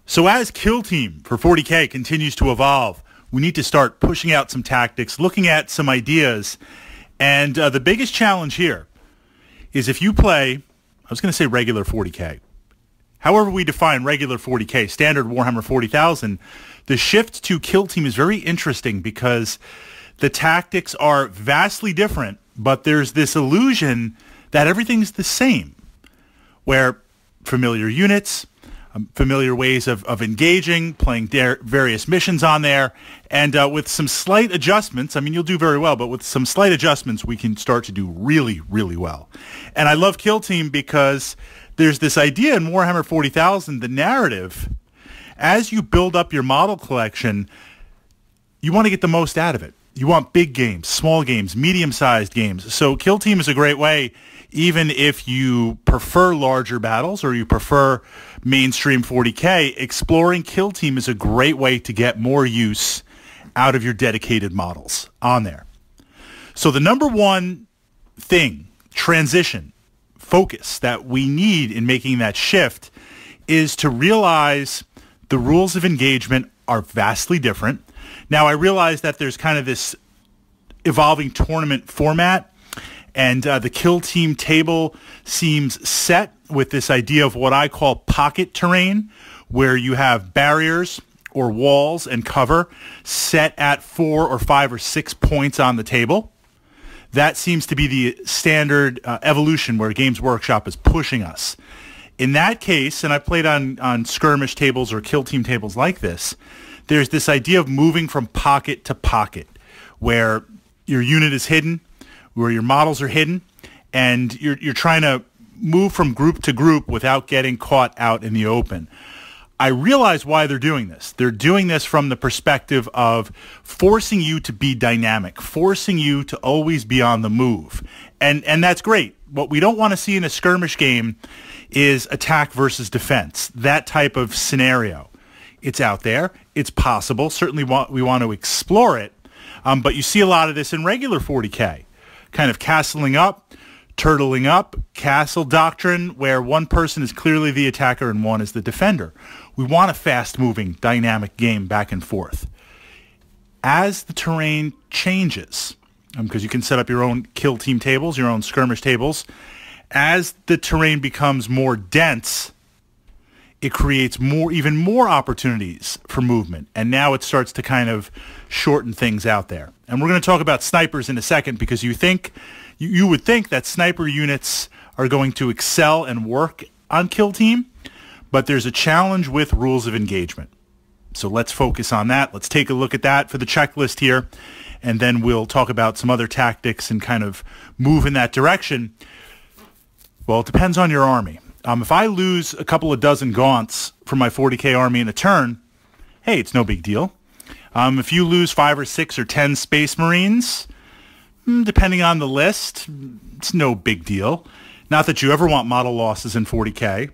So as Kill Team for 40K continues to evolve, we need to start pushing out some tactics, looking at some ideas. And the biggest challenge here is if you play, I was going to say regular 40K. However we define regular 40K, standard Warhammer 40,000, the shift to Kill Team is very interesting because the tactics are vastly different, but there's this illusion that everything's the same, where familiar units, familiar ways of engaging, playing various missions on there, and with some slight adjustments, I mean, you'll do very well, but with some slight adjustments, we can start to do really, really well. And I love Kill Team because there's this idea in Warhammer 40,000, the narrative, as you build up your model collection, you want to get the most out of it. You want big games, small games, medium-sized games. So Kill Team is a great way, even if you prefer larger battles or you prefer mainstream 40K, exploring Kill Team is a great way to get more use out of your dedicated models on there. So the number one thing, transition, focus that we need in making that shift is to realize the rules of engagement are vastly different. Now, I realize that there's kind of this evolving tournament format, and the Kill Team table seems set with this idea of what I call pocket terrain, where you have barriers or walls and cover set at 4 or 5 or 6 points on the table. That seems to be the standard evolution where Games Workshop is pushing us. In that case, and I played on skirmish tables or Kill Team tables like this, there's this idea of moving from pocket to pocket, where your unit is hidden, where your models are hidden, and you're trying to move from group to group without getting caught out in the open. I realize why they're doing this. They're doing this from the perspective of forcing you to be dynamic, forcing you to always be on the move. And that's great. What we don't want to see in a skirmish game is attack versus defense, that type of scenario. It's out there. It's possible. Certainly we want to explore it. But you see a lot of this in regular 40K, kind of castling up, turtling up, castle doctrine, where one person is clearly the attacker and one is the defender. We want a fast-moving, dynamic game back and forth. As the terrain changes, because you can set up your own Kill Team tables, your own skirmish tables, as the terrain becomes more dense, it creates even more opportunities for movement. And now it starts to kind of shorten things out there. And we're going to talk about snipers in a second, because you would think that sniper units are going to excel and work on Kill Team, but there's a challenge with rules of engagement. So let's focus on that. Let's take a look at that for the checklist here, and then we'll talk about some other tactics and kind of move in that direction. Well, it depends on your army. If I lose a couple of dozen gaunts from my 40K army in a turn, hey, it's no big deal. If you lose 5 or 6 or 10 Space Marines, depending on the list, it's no big deal. Not that you ever want model losses in 40K,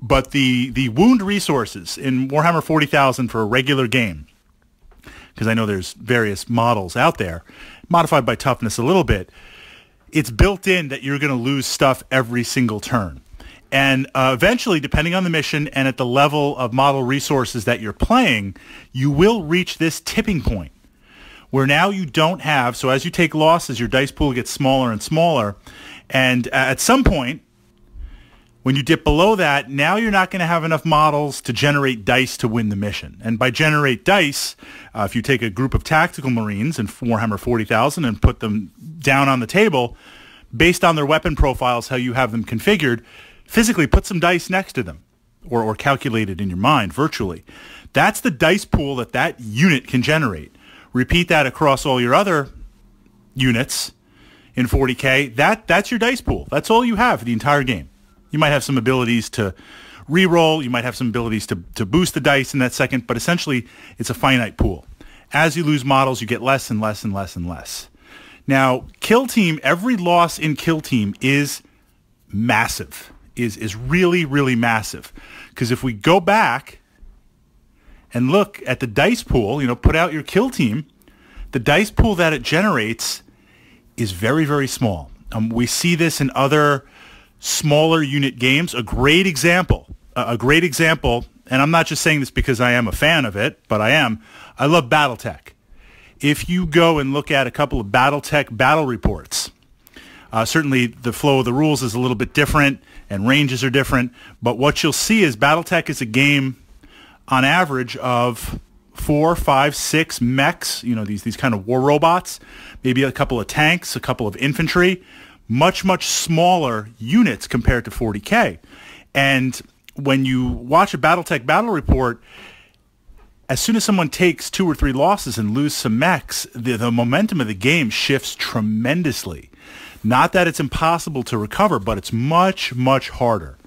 but the wound resources in Warhammer 40,000 for a regular game, because I know there's various models out there, modified by toughness a little bit, it's built in that you're going to lose stuff every single turn. And eventually, depending on the mission and at the level of model resources that you're playing, you will reach this tipping point where now you don't have, so as you take losses, your dice pool gets smaller and smaller. And at some point, when you dip below that, now you're not going to have enough models to generate dice to win the mission. And by generate dice, if you take a group of tactical Marines in Warhammer 40,000 and put them down on the table, based on their weapon profiles, how you have them configured, physically put some dice next to them, or calculate it in your mind virtually. That's the dice pool that unit can generate. Repeat that across all your other units in 40K. That's your dice pool. That's all you have for the entire game. You might have some abilities to reroll. You might have some abilities to boost the dice in that second, but essentially it's a finite pool. As you lose models, you get less and less and less and less. Now, Kill Team, every loss in Kill Team is massive. Is really, really massive. Because if we go back and look at the dice pool, put out your Kill Team, the dice pool that it generates is very, very small. We see this in other smaller unit games. A great example, and I'm not just saying this because I am a fan of it, but I love BattleTech. If you go and look at a couple of BattleTech battle reports, certainly the flow of the rules is a little bit different and ranges are different, but what you'll see is BattleTech is a game on average of 4, 5, 6 mechs, these kind of war robots, maybe a couple of tanks, a couple of infantry, much, much smaller units compared to 40K. And when you watch a BattleTech battle report, as soon as someone takes 2 or 3 losses and lose some mechs, the momentum of the game shifts tremendously. Not that it's impossible to recover, but it's much, much harder.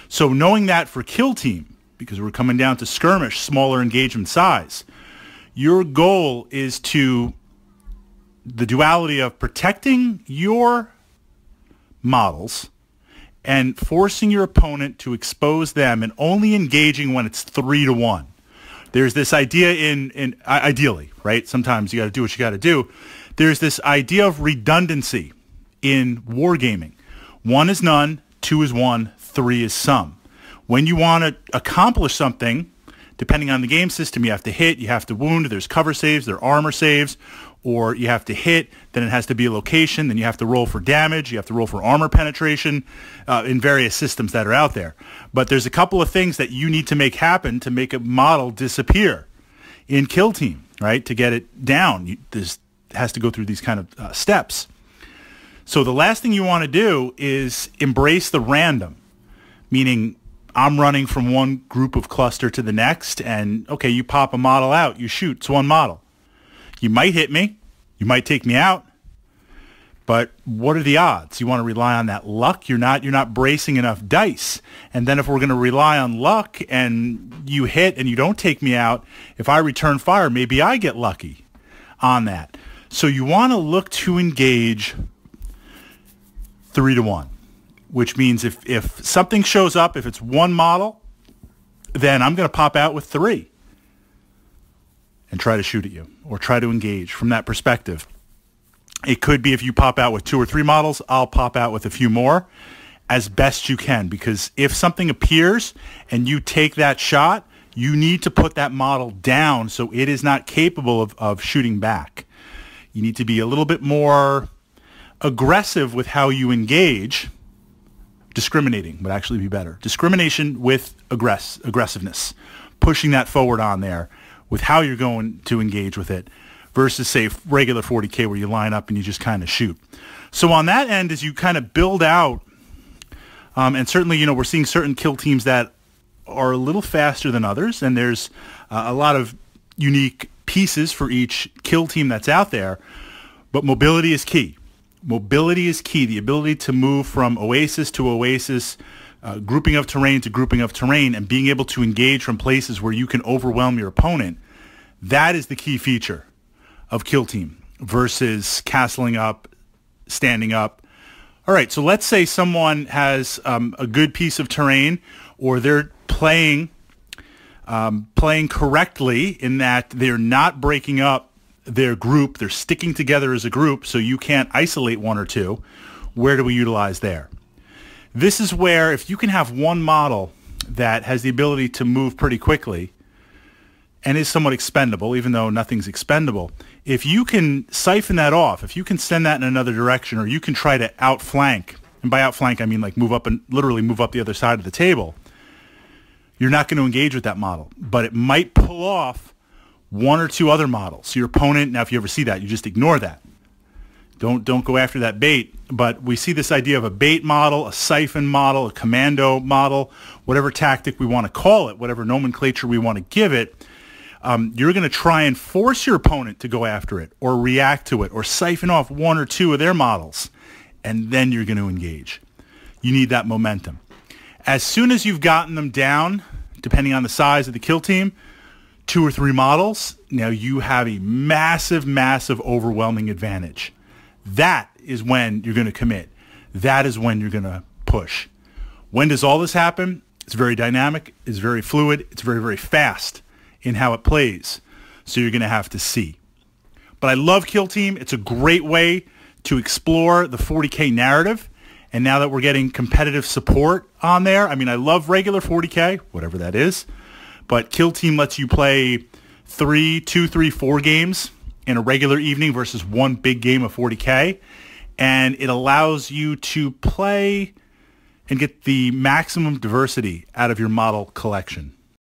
So knowing that for Kill Team, because we're coming down to skirmish, smaller engagement size, your goal is the duality of protecting your models and forcing your opponent to expose them and only engaging when it's 3-1. There's this idea in ideally, right? Sometimes you got to do what you got to do. There's this idea of redundancy in wargaming. 1 is none, 2 is 1, 3 is some. When you want to accomplish something, depending on the game system, you have to hit, you have to wound, there's cover saves, there are armor saves, or you have to hit, then it has to be a location, then you have to roll for damage, you have to roll for armor penetration in various systems that are out there. But there's a couple of things that you need to make happen to make a model disappear in Kill Team, right? To get it down, it has to go through these kind of steps. So the last thing you want to do is embrace the random, meaning I'm running from one group of cluster to the next, and okay, you pop a model out, you shoot, it's one model. You might hit me, you might take me out, but what are the odds? You want to rely on that luck? You're not bracing enough dice. And then if we're going to rely on luck and you hit and you don't take me out, if I return fire, maybe I get lucky on that. So you want to look to engage 3-1, which means if something shows up, if it's one model, then I'm going to pop out with 3 and try to shoot at you or try to engage from that perspective. It could be if you pop out with 2 or 3 models, I'll pop out with a few more as best you can, because if something appears and you take that shot, you need to put that model down so it is not capable of shooting back. You need to be a little bit more aggressive with how you engage. Discriminating would actually be better. Discrimination with aggressiveness. Pushing that forward on there with how you're going to engage with it versus, say, regular 40K where you line up and you just kind of shoot. So on that end, as you kind of build out, and certainly, we're seeing certain kill teams that are a little faster than others, and there's a lot of unique pieces for each kill team that's out there, but mobility is key. Mobility is key. The ability to move from oasis to oasis, grouping of terrain to grouping of terrain, and being able to engage from places where you can overwhelm your opponent. That is the key feature of Kill Team versus castling up, standing up. All right, so let's say someone has a good piece of terrain, or they're playing correctly in that they're not breaking up their group, they're sticking together as a group, so you can't isolate 1 or 2. Where do we utilize there? This is where if you can have one model that has the ability to move pretty quickly and is somewhat expendable, even though nothing's expendable, if you can siphon that off, if you can send that in another direction, or you can try to outflank, and by outflank I mean like move up and literally move up the other side of the table, you're not going to engage with that model, but it might pull off 1 or 2 other models. Your opponent, now if you ever see that, you just ignore that. Don't go after that bait. But we see this idea of a bait model, a siphon model, a commando model, whatever tactic we want to call it, whatever nomenclature we want to give it. You're going to try and force your opponent to go after it or react to it or siphon off 1 or 2 of their models, and then you're going to engage. You need that momentum. As soon as you've gotten them down, depending on the size of the kill team, 2 or 3 models, now you have a massive, massive, overwhelming advantage. That is when you're going to commit. That is when you're going to push. When does all this happen? It's very dynamic. It's very fluid. It's very, very fast in how it plays. So you're going to have to see. But I love Kill Team. It's a great way to explore the 40K narrative. And now that we're getting competitive support on there, I mean, I love regular 40K, whatever that is. But Kill Team lets you play 4 games in a regular evening versus one big game of 40K. And it allows you to play and get the maximum diversity out of your model collection.